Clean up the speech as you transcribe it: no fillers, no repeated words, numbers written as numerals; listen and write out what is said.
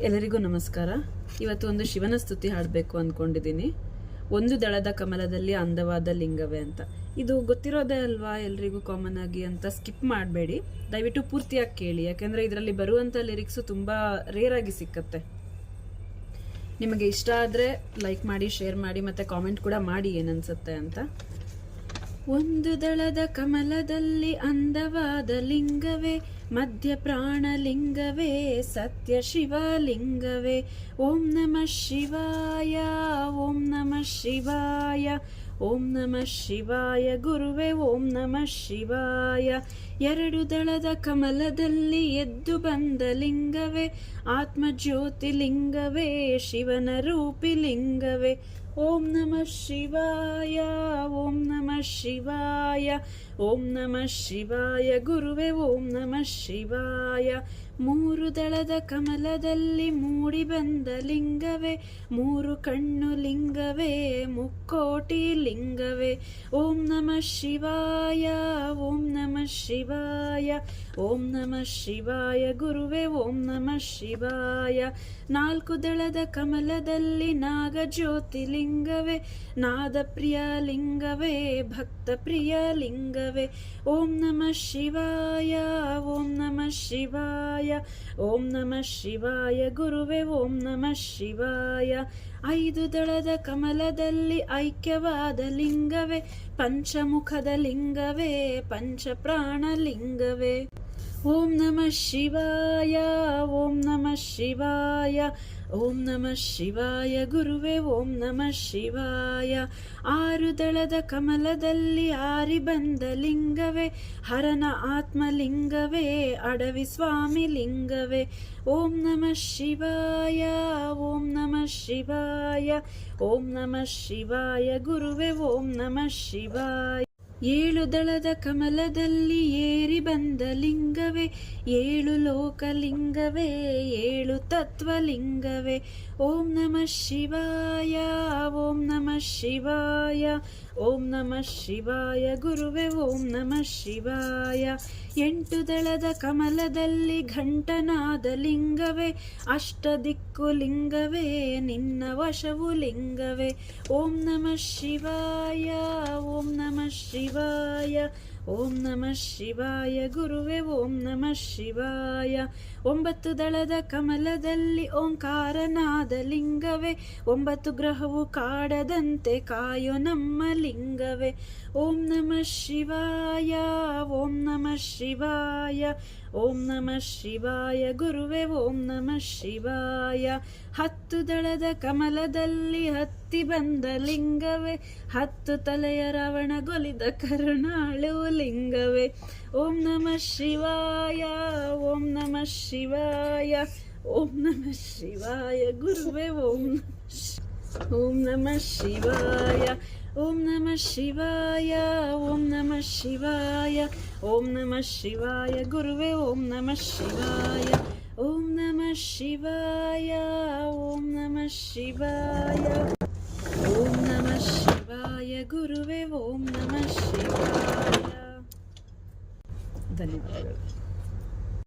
ಎಲ್ಲರಿಗೂ ನಮಸ್ಕಾರ. ಇವತ್ತು ಒಂದು ಶಿವನ ಸ್ತುತಿ ಹಾಡಬೇಕು ಅಂದ್ಕೊಂಡಿದ್ದೀನಿ. ಒಂದು ದಳದ ಕಮಲದಲ್ಲಿ ಅಂದವಾದ ಲಿಂಗವೇ ಅಂತ. ಇದು ಗೊತ್ತಿರೋದೇ ಅಲ್ವಾ ಎಲ್ರಿಗೂ ಕಾಮನ್ ಆಗಿ ಅಂತ ಸ್ಕಿಪ್ ಮಾಡಬೇಡಿ, ದಯವಿಟ್ಟು ಪೂರ್ತಿಯಾಗಿ ಕೇಳಿ. ಯಾಕೆಂದರೆ ಇದರಲ್ಲಿ ಬರುವಂಥ ಲಿರಿಕ್ಸು ತುಂಬ ರೇರ್ ಆಗಿ ಸಿಕ್ಕತ್ತೆ. ನಿಮಗೆ ಇಷ್ಟ ಆದರೆ ಲೈಕ್ ಮಾಡಿ, ಶೇರ್ ಮಾಡಿ, ಮತ್ತು ಕಾಮೆಂಟ್ ಕೂಡ ಮಾಡಿ ಏನನ್ಸುತ್ತೆ ಅಂತ. ಒಂದು ದಳದ ಕಮಲದಲ್ಲಿ ಅಂದವಾದ ಲಿಂಗವೇ, ಮಧ್ಯ ಪ್ರಾಣಲಿಂಗವೇ, ಸತ್ಯ ಶಿವಲಿಂಗವೇ. ಓಂ ನಮಃ ಶಿವಾಯ, ಓಂ ನಮಃ ಶಿವಾಯ, ಓಂ ನಮಃ ಶಿವಾಯ ಗುರುವೇ, ಓಂ ನಮಃ ಶಿವಾಯ. ಎರಡು ದಳದ ಕಮಲದಲ್ಲಿ ಎದ್ದು ಬಂದ ಲಿಂಗವೇ, ಆತ್ಮಜ್ಯೋತಿ ಲಿಂಗವೇ, ಶಿವನ ರೂಪಿ ಲಿಂಗವೇ. ಓಂ ನಮಃ ಶಿವಾಯ, ಓಂ ನಮಃ ಶಿವಾಯ, ಓಂ ನಮಃ ಶಿವಾಯ ಗುರುವೇ, ಓಂ ನಮಃ ಶಿವಾಯ. ಮೂರು ದಳದ ಕಮಲದಲ್ಲಿ ಮೂಡಿ ಬಂದ ಲಿಂಗವೇ, ಮೂರು ಕಣ್ಣು ಲಿಂಗವೇ, ಮುಕ್ಕೋಟಿ ಲಿಂಗವೇ. ಓಂ ನಮಃ ಶಿವಾಯ, ಓಂ ನಮಃ ಶಿವಾಯ, ಓಂ ನಮಃ ಶಿವಾಯ ಗುರುವೇ, ಓಂ ನಮಃ ಶಿವಾಯ. ನಾಲ್ಕು ದಳದ ಕಮಲದಲ್ಲಿ ನಾಗಜ್ಯೋತಿ ಲಿಂಗವೇ, ನಾದಪ್ರಿಯ ಲಿಂಗವೇ, ಭಕ್ತ ಪ್ರಿಯ ಲಿಂಗವೇ. ಓಂ ನಮಃ ಶಿವಾಯ, ಓಂ ನಮಃ ಶಿವಾಯ, ಓಂ ನಮಃ ಶಿವಾಯ ಗುರುವೇ, ಓಂ ನಮಃ ಶಿವಾಯ. ಐದು ದಳದ ಕಮಲದಲ್ಲಿ ಐಕ್ಯವಾದ ಲಿಂಗವೇ, ಪಂಚಮುಖದ ಲಿಂಗವೇ, ಪಂಚಪ್ರಾಣ ಲಿಂಗವೇ. ಓಂ ನಮಃ ಶಿವಾಯ, ಓಂ ನಮಃ ಶಿವಾಯ, ಓಂ ನಮಃ ಶಿವಾಯ ಗುರುವೇ, ಓಂ ನಮಃ ಶಿವಾಯ. ಆರು ದಳದ ಕಮಲದಲ್ಲಿ ಆರಿ ಬಂದ ಲಿಂಗವೇ, ಹರನ ಆತ್ಮಲಿಂಗವೇ, ಅಡವಿ ಸ್ವಾಮಿ ಲಿಂಗವೇ. ಓಂ ನಮಃ ಶಿವಾಯ, ಓಂ ನಮಃ ಶಿವಾಯ, ಓಂ ನಮಃ ಶಿವಾಯ ಗುರುವೇ, ಓಂ ನಮಃ ಶಿವಾಯ. ಏಳು ದಳದ ಕಮಲದಲ್ಲಿ ಏರಿ ಬಂದ ಲಿಂಗವೇ, ಏಳು ಲೋಕಲಿಂಗವೇ, ಏಳು ತತ್ವಲಿಂಗವೇ. ಓಂ ನಮಃ ಶಿವಾಯ, ಓಂ ನಮಃ ಶಿವಾಯ, ಓಂ ನಮಃ ಶಿವಾಯ ಗುರುವೇ, ಓಂ ನಮಃ ಶಿವಾಯ. ಎಂಟು ದಳದ ಕಮಲದಲ್ಲಿ ಘಂಟನಾದ ಲಿಂಗವೇ, ಅಷ್ಟದಿಕ್ಕು ಲಿಂಗವೇ, ನಿನ್ನ ವಶವು ಲಿಂಗವೇ. ಓಂ ನಮಃ ಶಿವಾಯ, ಓಂ ನಮಃ ಶಿವಾಯ, ಓಂ ನಮಃ ಶಿವಾಯ ಗುರುವೇ, ಓಂ ನಮಃ ಶಿವಾಯ. ಒಂಬತ್ತು ದಳದ ಕಮಲದಲ್ಲಿ ಓಂಕಾರನಾದ ಲಿಂಗವೇ, ಒಂಬತ್ತು ಗ್ರಹವು ಕಾಡದಂತೆ ಕಾಯೋ ನಮ್ಮ ಲಿಂಗವೇ. ಓಂ ನಮಃ ಶಿವಾಯ, ಓಂ ನಮಃ ಶಿವಾಯ, ಓಂ ನಮಃ ಶಿವಾಯ ಗುರುವೇ, ಓಂ ನಮಃ ಶಿವಾಯ. ಹತ್ತು ದಳದ ಕಮಲದಲ್ಲಿ ಹತ್ತಿ ಬಂದ ಲಿಂಗವೇ, ಹತ್ತು ತಲೆಯ ರಾವಣಗೊಲಿದ ಕರುಣಾಳು ಲಿಂಗವೇ. ಓಂ ನಮಃ ಶಿವಾಯ, ಓಂ ನಮಃ ಶಿವಾಯ, ಓಂ ನಮಃ ಶಿವಾಯ ಗುರುವೇ, ಓಂ ನಮಃ ಶಿವಾಯ. ಓಂ ನಮಃ ಶಿವಾಯ, ಓಂ ನಮಃ ಶಿವಾಯ, ಓಂ ನಮಃ ಶಿವಾಯ ಗುರುವೇ, ಓಂ ನಮಃ ಶಿವಾಯ. ಓಂ ನಮಃ ಶಿವಾಯ, ಓಂ ನಮಃ ಶಿವಾಯ, ಓಂ ನಮಃ ಶಿವಾಯ ಗುರು